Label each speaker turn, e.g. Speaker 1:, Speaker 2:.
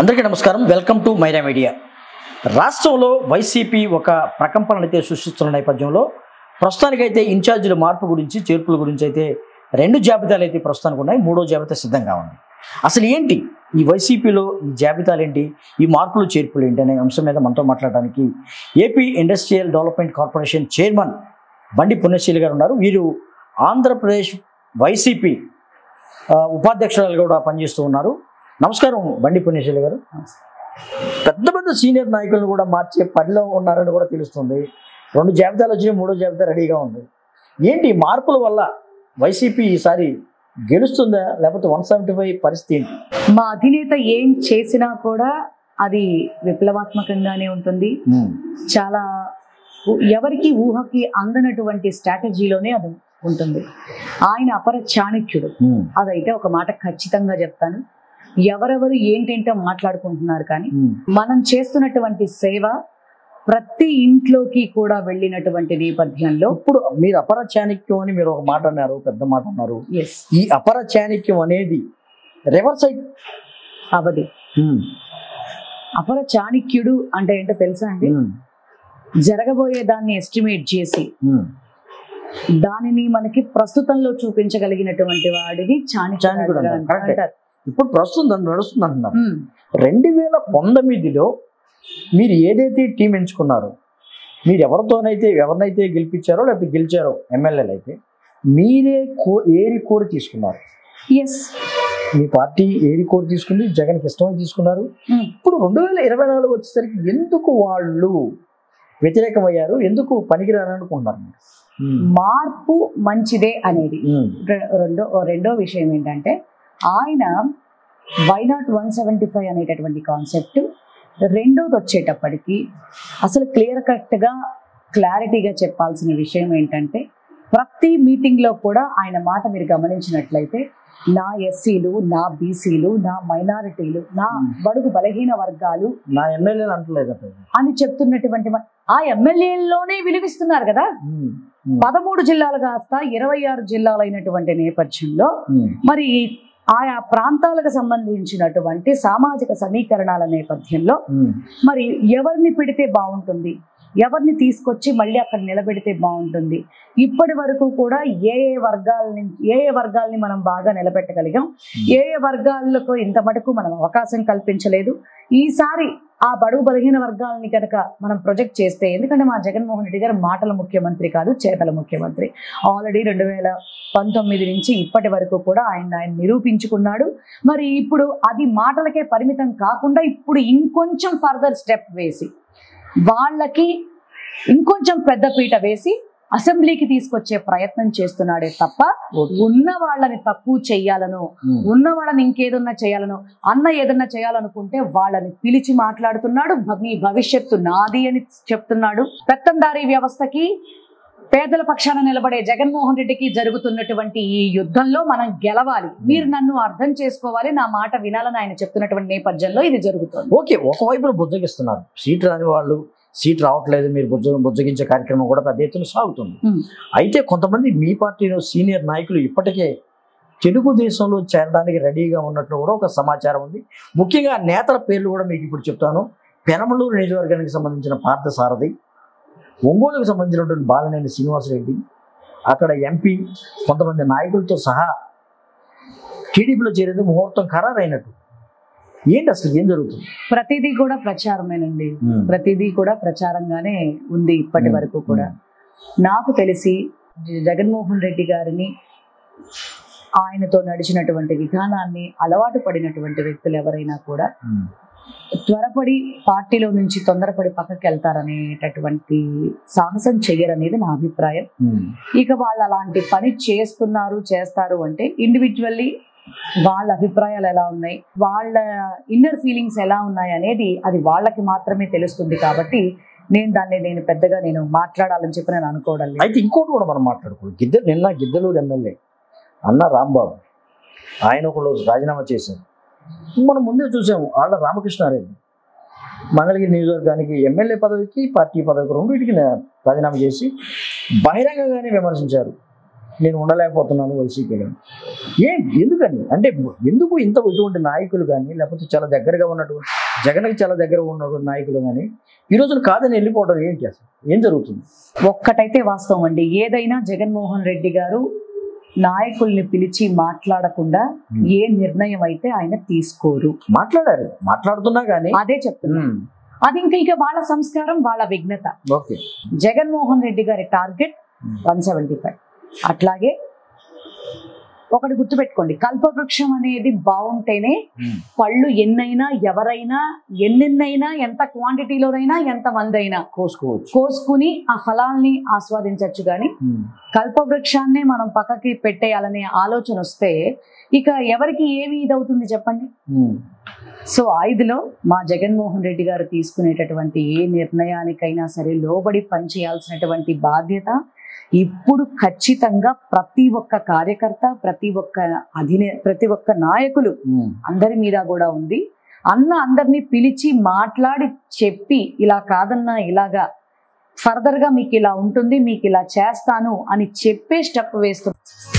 Speaker 1: అందరికీ నమస్కారం. Welcome to Myra media. రాష్ట్రంలో వైసీపీ ఒక ప్రకంపనలైతే సృష్టిస్తున్న నేపథ్యంలో ప్రస్తుతానికైతే ఇన్ఛార్జీల మార్పు గురించి, చేర్పుల గురించి అయితే రెండు జాబితాలు అయితే ప్రస్తుతానికి ఉన్నాయి. మూడో జాబితా సిద్ధంగా ఉంది. అసలు ఏంటి ఈ వైసీపీలో ఈ జాబితాలు ఏంటి, ఈ మార్పులు చేర్పులు ఏంటి అనే అంశం మీద మనతో మాట్లాడడానికి AP industrial development corporation chairman బండి పుణ్యశీలి గారు ఉన్నారు. వీరు ఆంధ్రప్రదేశ్ వైసీపీ ఉపాధ్యక్షురాలు కూడా పనిచేస్తూ ఉన్నారు. నమస్కారం బండి పుణ్యశీలి గారు. పెద్ద పెద్ద సీనియర్ నాయకులను కూడా మార్చే పనిలో ఉన్నారని కూడా తెలుస్తుంది. రెండు జాబితాలు వచ్చి మూడో జాబితా రెడీగా ఉంది. ఏంటి మార్పుల వల్ల వైసీపీ ఈసారి గెలుస్తుందా, లేకపోతే 175 పరిస్థితి ఏంటి?
Speaker 2: మా అధినేత ఏం చేసినా కూడా అది విప్లవాత్మకంగానే ఉంటుంది. చాలా ఎవరికి ఊహకి అందనటువంటి స్ట్రాటజీలోనే అది ఉంటుంది. ఆయన అపర చాణక్యుడు, అదైతే ఒక మాట ఖచ్చితంగా చెప్తాను. ఎవరెవరు ఏంటేంటో మాట్లాడుకుంటున్నారు, కానీ మనం చేస్తున్నటువంటి సేవ ప్రతి ఇంట్లోకి కూడా వెళ్ళినటువంటి నేపథ్యంలో
Speaker 1: ఇప్పుడు మీరు అపర చాణక్యం అని మీరు ఒక మాట అన్నారు, పెద్ద మాట అన్నారు. ఈ అపర చాణక్యం అనేది రివర్స్ అయితే
Speaker 2: అవది. అపర చాణక్యుడు అంటే ఏంటో తెలుసా అండి? జరగబోయే దాన్ని ఎస్టిమేట్ చేసి దానిని మనకి ప్రస్తుతంలో చూపించగలిగినటువంటి వాడిని చాణక్యుడు అంటారు.
Speaker 1: ఇప్పుడు ప్రస్తుతం నడుస్తుంది అంటున్నారు. 2019లో మీరు ఏదైతే టీం ఎంచుకున్నారో, మీరు ఎవరినైతే గెలిపించారో లేకపోతే గెలిచారో ఎమ్మెల్యేలు అయితే మీరే ఏరి కోరి తీసుకున్నారు. మీ పార్టీ ఏరి కోరి తీసుకుంది, జగన్కి ఇష్టమని తీసుకున్నారు. ఇప్పుడు 2024 వచ్చేసరికి ఎందుకు వాళ్ళు వ్యతిరేకమయ్యారు, ఎందుకు పనికిరాని అనుకుంటున్నారు?
Speaker 2: మార్పు మంచిదే అనేది రెండో విషయం ఏంటంటే, ఆయన వైనాట్ 175 అనేటటువంటి కాన్సెప్ట్ రెండోది వచ్చేటప్పటికి అసలు క్లారిటీగా చెప్పాల్సిన విషయం ఏంటంటే, ప్రతి మీటింగ్లో కూడా ఆయన మాట మీరు గమనించినట్లయితే నా ఎస్సీలు, నా బీసీలు, నా మైనారిటీలు, నా బడుగు బలహీన వర్గాలు,
Speaker 1: నా ఎమ్మెల్యేలు అంటలేదు
Speaker 2: అని చెప్తున్నటువంటి ఆ ఎమ్మెల్యేల్లోనే విలువిస్తున్నారు కదా. 13 జిల్లాలు కాస్త 26 జిల్లాలైనటువంటి నేపథ్యంలో మరి ఆయా ప్రాంతాలకు సంబంధించినటువంటి సామాజిక సమీకరణాల నేపథ్యంలో మరి ఎవరిని పెడితే బాగుంటుంది, ఎవరిని తీసుకొచ్చి మళ్ళీ అక్కడ నిలబెడితే బాగుంటుంది, ఇప్పటి వరకు కూడా ఏ వర్గాల్ని మనం బాగా నిలబెట్టగలిగాం, ఏ వర్గాలకు ఇంత మటుకు మనం అవకాశం కల్పించలేదు. ఈసారి ఆ బడుగు బలహీన వర్గాలని కనుక మనం ప్రొజెక్ట్ చేస్తే, ఎందుకంటే మా జగన్మోహన్ రెడ్డి గారు మాటల ముఖ్యమంత్రి కాదు, చేతల ముఖ్యమంత్రి. ఆల్రెడీ 2019 నుంచి ఇప్పటి వరకు కూడా ఆయన నిరూపించుకున్నాడు. మరి ఇప్పుడు అది మాటలకే పరిమితం కాకుండా ఇప్పుడు ఇంకొంచెం ఫర్దర్ స్టెప్ వేసి వాళ్ళకి ఇంకొంచెం పెద్దపీట వేసి అసెంబ్లీకి తీసుకొచ్చే ప్రయత్నం చేస్తున్నాడే తప్ప ఉన్న వాళ్ళని తక్కువ చెయ్యాలను, ఉన్న వాళ్ళని ఇంకేదన్నా చేయాలను, అన్న ఏదన్నా చేయాలనుకుంటే వాళ్ళని పిలిచి మాట్లాడుతున్నాడు. మీ భవిష్యత్తు నాది అని చెప్తున్నాడు. పెత్తందారీ వ్యవస్థకి పేదల పక్షాన నిలబడే జగన్మోహన్ రెడ్డికి జరుగుతున్నటువంటి ఈ యుద్ధంలో మనం గెలవాలి, మీరు నన్ను అర్థం చేసుకోవాలి, నా మాట వినాలని ఆయన చెప్తున్నటువంటి నేపథ్యంలో ఇది జరుగుతుంది.
Speaker 1: ఓకే, ఒకవైపున బుజ్జగిస్తున్నారు, సీట్ రాని వాళ్ళు సీట్ రావట్లేదు, మీరు బుజ్జగించే కార్యక్రమం కూడా పెద్ద ఎత్తున సాగుతుంది. అయితే కొంతమంది మీ పార్టీలో సీనియర్ నాయకులు ఇప్పటికే తెలుగుదేశంలో చేరడానికి రెడీగా ఉన్నట్లు కూడా ఒక సమాచారం ఉంది. ముఖ్యంగా నేతల పేర్లు కూడా మీకు ఇప్పుడు చెప్తాను. పెనమలూరు నియోజకవర్గానికి సంబంధించిన పార్థసారథి, ఒంగోలుకు సంబంధించినటువంటి బాలినేని శ్రీనివాసరెడ్డి, అక్కడ ఎంపీ కొంతమంది నాయకులతో సహా టీడీపీలో చేరేందుకు ముహూర్తం ఖరారైనట్టు. ఏంటి అసలు ఏం జరుగుతుంది?
Speaker 2: ప్రతిదీ కూడా ప్రచారమేనండి, ప్రతిదీ కూడా ప్రచారంగానే ఉంది ఇప్పటి వరకు కూడా. నాకు తెలిసి జగన్మోహన్ రెడ్డి గారిని, ఆయనతో నడిచినటువంటి విధానాన్ని అలవాటు పడినటువంటి వ్యక్తులు ఎవరైనా కూడా త్వరపడి పార్టీలో నుంచి తొందరపడి పక్కకి వెళ్తారనేటటువంటి సాహసం చెయ్యరనేది నా అభిప్రాయం. ఇక వాళ్ళు అలాంటి పని చేస్తారు అంటే ఇండివిజువల్లీ వాళ్ళ అభిప్రాయాలు ఎలా ఉన్నాయి, వాళ్ళ ఇన్నర్ ఫీలింగ్స్ ఎలా ఉన్నాయి అనేది అది వాళ్ళకి మాత్రమే తెలుస్తుంది. కాబట్టి నేను పెద్దగా మాట్లాడాలని చెప్పి నేను అనుకోవడం లేదు.
Speaker 1: అయితే ఇంకోటి కూడా మనం మాట్లాడుకోవాలి. నిన్న గిద్దలూరు ఎమ్మెల్యే అన్న రాంబాబు ఆయన ఒకరోజు రాజీనామా చేశారు. మనం ముందే చూసాము ఆళ్ళ రామకృష్ణారెడ్డి మంగళగిరి నియోజకవర్గానికి ఎమ్మెల్యే పదవికి పార్టీ పదవికి రెండింటికి రాజీనామా చేసి బహిరంగంగానే విమర్శించారు. నేను ఉండలేకపోతున్నాను వైసీపీలో. ఎందుకని అంటే ఎందుకు ఇటువంటి నాయకులు కానీ లేకపోతే చాలా దగ్గరగా ఉన్నటువంటి జగన్కి చాలా దగ్గర ఉన్నటువంటి నాయకులు కానీ ఈ రోజున కాదని వెళ్ళిపోవడం ఏంటి, అసలు ఏం జరుగుతుంది?
Speaker 2: ఒక్కటైతే వాస్తవం అండి, ఏదైనా జగన్మోహన్ రెడ్డి గారు నాయకుల్ని పిలిచి మాట్లాడకుండా ఏ నిర్ణయం అయితే ఆయన తీసుకోరు.
Speaker 1: మాట్లాడుతున్నా కానీ
Speaker 2: అదే చెప్తున్నా, అది ఇంకా వాళ్ళ సంస్కారం, వాళ్ళ విఘ్నత.
Speaker 1: ఓకే,
Speaker 2: జగన్మోహన్ రెడ్డి గారి టార్గెట్ 175. అట్లాగే ఒకటి గుర్తుపెట్టుకోండి, కల్పవృక్షం అనేది బాగుంటేనే పళ్ళు ఎన్నైనా ఎవరైనా ఎన్నెన్నైనా ఎంత క్వాంటిటీలోనైనా ఎంత మంది అయినా కోసుకుని ఆ ఫలాల్ని ఆస్వాదించవచ్చు. కానీ కల్పవృక్షాన్నే మనం పక్కకి పెట్టేయాలనే ఆలోచన వస్తే ఇక ఎవరికి ఏమి ఇదవుతుంది చెప్పండి. సో ఐదులో మా జగన్మోహన్ రెడ్డి గారు తీసుకునేటటువంటి ఏ నిర్ణయానికైనా సరే లోబడి పనిచేయాల్సినటువంటి బాధ్యత ఇప్పుడు ఖచ్చితంగా ప్రతి ఒక్క కార్యకర్త, ప్రతి ఒక్క నాయకులు అందరి మీద కూడా ఉంది. అందరినీ పిలిచి మాట్లాడి చెప్పి ఇలా కాదన్నా ఇలాగా ఫర్దర్గా మీకు ఇలా ఉంటుంది, మీకు ఇలా చేస్తాను అని చెప్పే స్టెప్ వేస్తున్నారు.